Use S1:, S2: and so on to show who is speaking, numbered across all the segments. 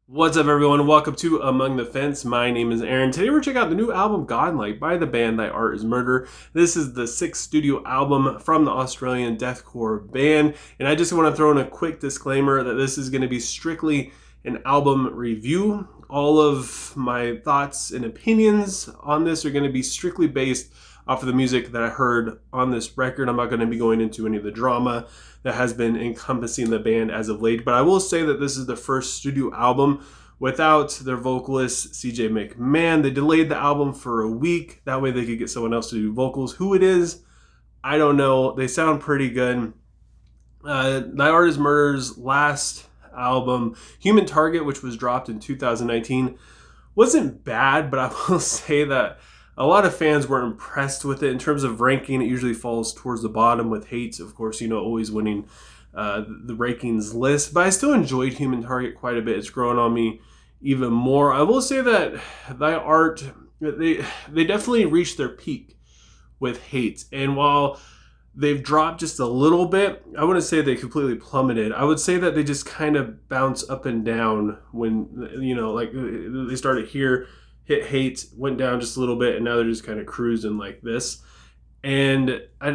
S1: What's up, everyone? Welcome to Among the Fence. My name is Aaron. Today we're checking out the new album Godlike by the band Thy Art Is Murder. This is the sixth studio album from the Australian deathcore band, and I just want to throw in a quick disclaimer that this is going to be strictly an album review. All of my thoughts and opinions on this are going to be strictly based off of the music that I heard on this record. I'm not going to be going into any of the drama that has been encompassing the band as of late, but I will say that this is the first studio album without their vocalist CJ McMahon. They delayed the album for a week, that way they could get someone else to do vocals. Who it is, I don't know. They sound pretty good. Thy Art Is Murder's last album, Human Target, which was dropped in 2019, wasn't bad, but I will say that a lot of fans weren't impressed with it. In terms of ranking, it usually falls towards the bottom, with Hates, of course, always winning the rankings list. But I still enjoyed Human Target quite a bit. It's grown on me even more. I will say that Thy Art, they definitely reached their peak with Hates. And while they've dropped just a little bit, I wouldn't say they completely plummeted. I would say that they just kind of bounce up and down when, like they started here, hit Hate, went down just a little bit, and now they're just kind of cruising like this. And I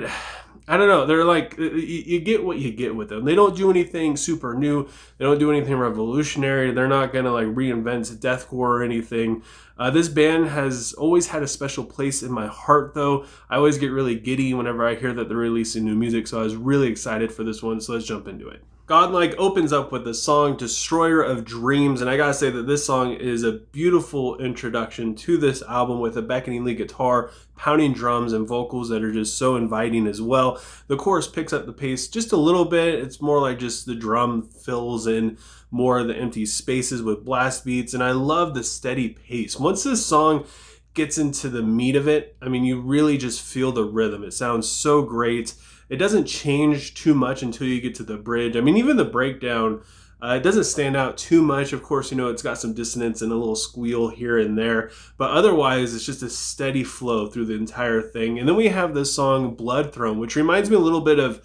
S1: don't know. They're like, you get what you get with them. They don't do anything super new. They don't do anything revolutionary. They're not going to like reinvent deathcore or anything. This band has always had a special place in my heart, though. I always get really giddy whenever I hear that they're releasing new music, so I was really excited for this one, so let's jump into it. Godlike opens up with the song Destroyer of Dreams, and I gotta say that this song is a beautiful introduction to this album with a beckoning lead guitar, pounding drums, and vocals that are just so inviting as well. The chorus picks up the pace just a little bit. It's more like just the drum fills in more of the empty spaces with blast beats, and I love the steady pace. Once this song gets into the meat of it, I mean, you really just feel the rhythm. It sounds so great. It doesn't change too much until you get to the bridge. I mean, even the breakdown, it doesn't stand out too much. Of course, it's got some dissonance and a little squeal here and there, but otherwise it's just a steady flow through the entire thing. And then we have this song Blood Throne, which reminds me a little bit of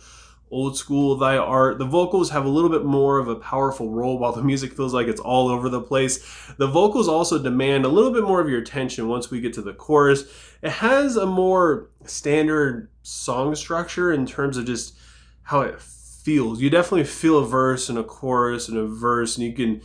S1: old school Thy Art. The vocals have a little bit more of a powerful role while the music feels like it's all over the place. The vocals also demand a little bit more of your attention once we get to the chorus. It has a more standard song structure in terms of just how it feels. You definitely feel a verse and a chorus and a verse, and you can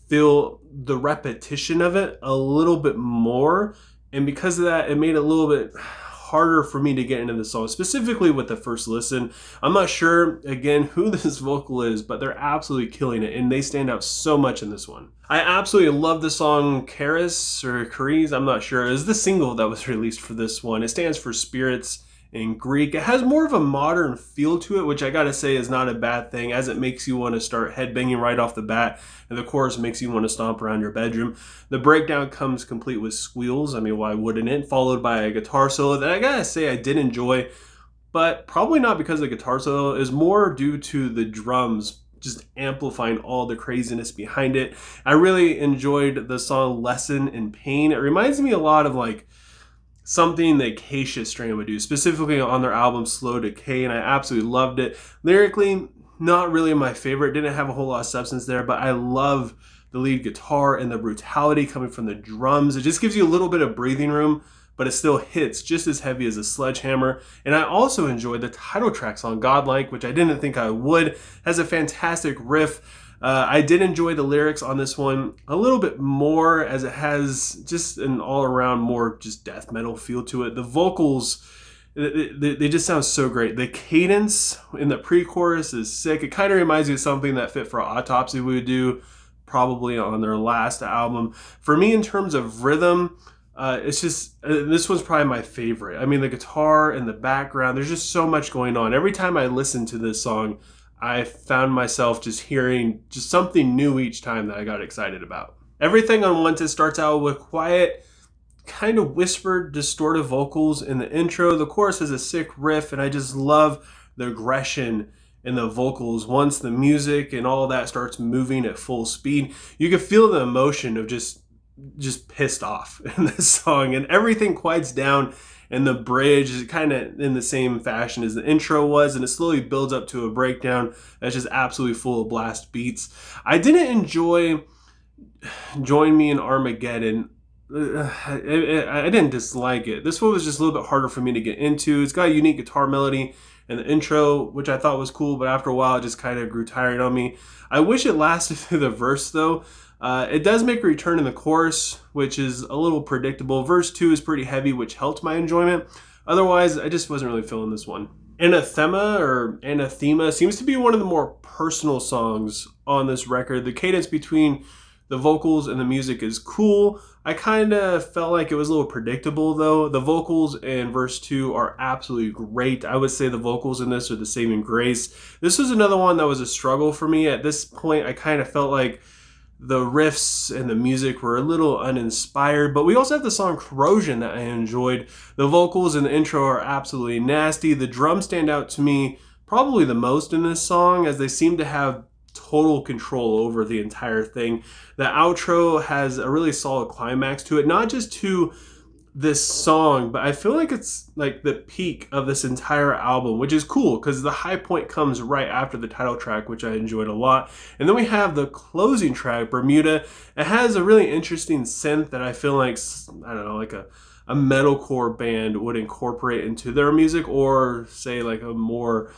S1: feel the repetition of it a little bit more. And because of that, it made it a little bit harder for me to get into the song, specifically with the first listen. I'm not sure, again, who this vocal is, but they're absolutely killing it, and they stand out so much in this one. I absolutely love the song Keres, or Keres, I'm not sure. It is the single that was released for this one. It stands for Spirits in Greek. It has more of a modern feel to it, which I gotta say is not a bad thing, as it makes you want to start headbanging right off the bat, and the chorus makes you want to stomp around your bedroom. The breakdown comes complete with squeals. I mean, why wouldn't it? Followed by a guitar solo that I gotta say I did enjoy, but probably not because the guitar solo, is more due to the drums just amplifying all the craziness behind it. I really enjoyed the song Lesson in Pain. It reminds me a lot of like something the Acacia Strain would do, specifically on their album Slow Decay, and I absolutely loved it. Lyrically, not really my favorite. Didn't have a whole lot of substance there, but I love the lead guitar and the brutality coming from the drums. It just gives you a little bit of breathing room, but it still hits just as heavy as a sledgehammer. And I also enjoyed the title track song Godlike, which I didn't think I would. It has a fantastic riff. I did enjoy the lyrics on this one a little bit more, as it has just an all-around more just death metal feel to it. The vocals, they just sound so great. The cadence in the pre-chorus is sick. It kind of reminds me of something that Fit for Autopsy would do probably on their last album. For me, in terms of rhythm, it's just, this one's probably my favorite. I mean, the guitar and the background, there's just so much going on. Every time I listen to this song, I found myself just hearing just something new each time that I got excited about. Everything Unwanted starts out with quiet, kind of whispered, distorted vocals in the intro. The chorus has a sick riff, and I just love the aggression in the vocals. Once the music and all that starts moving at full speed, you can feel the emotion of just pissed off in this song, and everything quiets down. And the bridge is kind of in the same fashion as the intro was, and it slowly builds up to a breakdown that's just absolutely full of blast beats. I didn't enjoy Join Me in Armageddon, I didn't dislike it. This one was just a little bit harder for me to get into. It's got a unique guitar melody in the intro, which I thought was cool, but after a while it just kind of grew tired on me. I wish it lasted through the verse though. It does make a return in the chorus, which is a little predictable. Verse 2 is pretty heavy, which helped my enjoyment. Otherwise, I just wasn't really feeling this one. Anathema seems to be one of the more personal songs on this record. The cadence between the vocals and the music is cool. I kind of felt like it was a little predictable though. The vocals in verse 2 are absolutely great. I would say the vocals in this are the saving grace. This was another one that was a struggle for me. At this point, I kind of felt like the riffs and the music were a little uninspired, but we also have the song Corrosion that I enjoyed. The vocals in the intro are absolutely nasty. The drums stand out to me probably the most in this song, as they seem to have total control over the entire thing. The outro has a really solid climax to it, not just to this song, but I feel like it's like the peak of this entire album, which is cool because the high point comes right after the title track, which I enjoyed a lot. And then we have the closing track, Bermuda. It has a really interesting synth that I feel like, I don't know, like a metalcore band would incorporate into their music, or say like a more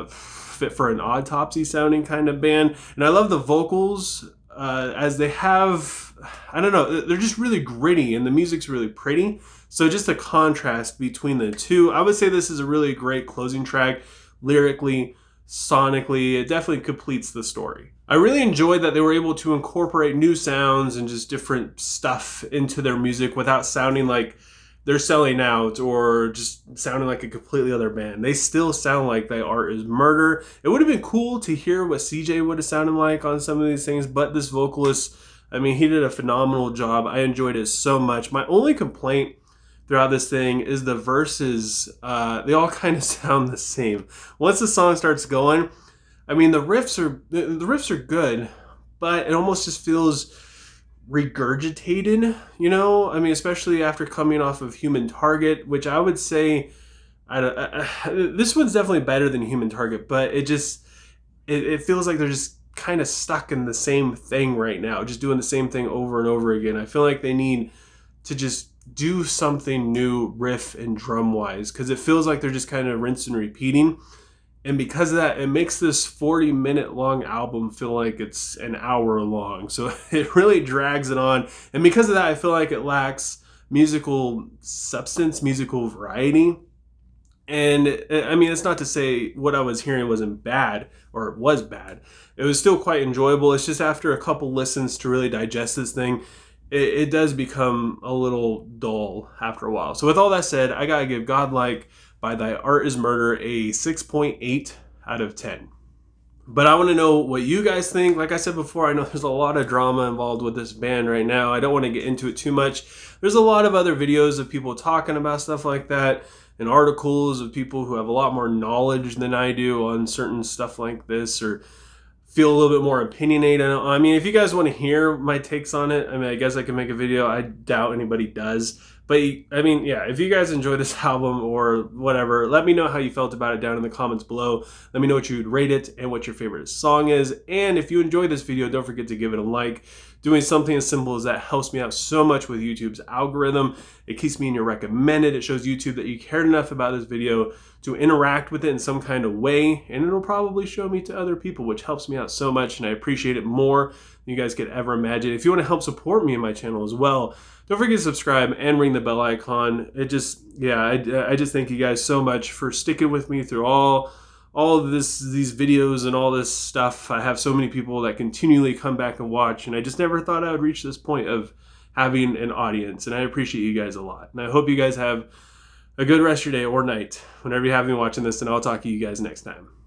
S1: fit for an autopsy sounding kind of band. And I love the vocals as they have, I don't know, they're just really gritty and the music's really pretty. So just a contrast between the two. I would say this is a really great closing track, lyrically, sonically. It definitely completes the story. I really enjoyed that they were able to incorporate new sounds and just different stuff into their music without sounding like they're selling out or just sounding like a completely other band. They still sound like Thy Art Is Murder. It would have been cool to hear what CJ would have sounded like on some of these things, but this vocalist, I mean, he did a phenomenal job. I enjoyed it so much. My only complaint throughout this thing is the verses. They all kind of sound the same. Once the song starts going, I mean, the riffs are good, but it almost just feels regurgitated, you know? I mean, especially after coming off of Human Target, which I would say, this one's definitely better than Human Target, but it feels like they're just kind of stuck in the same thing right now, just doing the same thing over and over again. I feel like they need to just do something new riff and drum wise, because it feels like they're just kind of rinse and repeating. And because of that, it makes this 40-minute long album feel like it's an hour long. So it really drags it on. And because of that, I feel like it lacks musical substance, musical variety. And I mean, it's not to say what I was hearing wasn't bad, or it was bad. It was still quite enjoyable. It's just after a couple listens to really digest this thing, it does become a little dull after a while. So with all that said, I gotta give Godlike by Thy Art Is Murder a 6.8 out of 10. But I want to know what you guys think. Like I said before, I know there's a lot of drama involved with this band right now. I don't want to get into it too much. There's a lot of other videos of people talking about stuff like that, and articles of people who have a lot more knowledge than I do on certain stuff like this, or feel a little bit more opinionated. I mean, if you guys want to hear my takes on it, I mean, I guess I can make a video. I doubt anybody does. But I mean, yeah, if you guys enjoy this album or whatever, let me know how you felt about it down in the comments below. Let me know what you would rate it and what your favorite song is. And if you enjoyed this video, don't forget to give it a like. Doing something as simple as that helps me out so much with YouTube's algorithm. It keeps me in your recommended. It shows YouTube that you cared enough about this video to interact with it in some kind of way, and it'll probably show me to other people, which helps me out so much, and I appreciate it more than you guys could ever imagine. If you want to help support me and my channel as well, don't forget to subscribe and ring the bell icon. It just, yeah, I just thank you guys so much for sticking with me through all of these videos and all this stuff. I have so many people that continually come back and watch, and I just never thought I would reach this point of having an audience, and I appreciate you guys a lot. And I hope you guys have a good rest of your day or night whenever you have me watching this, and I'll talk to you guys next time.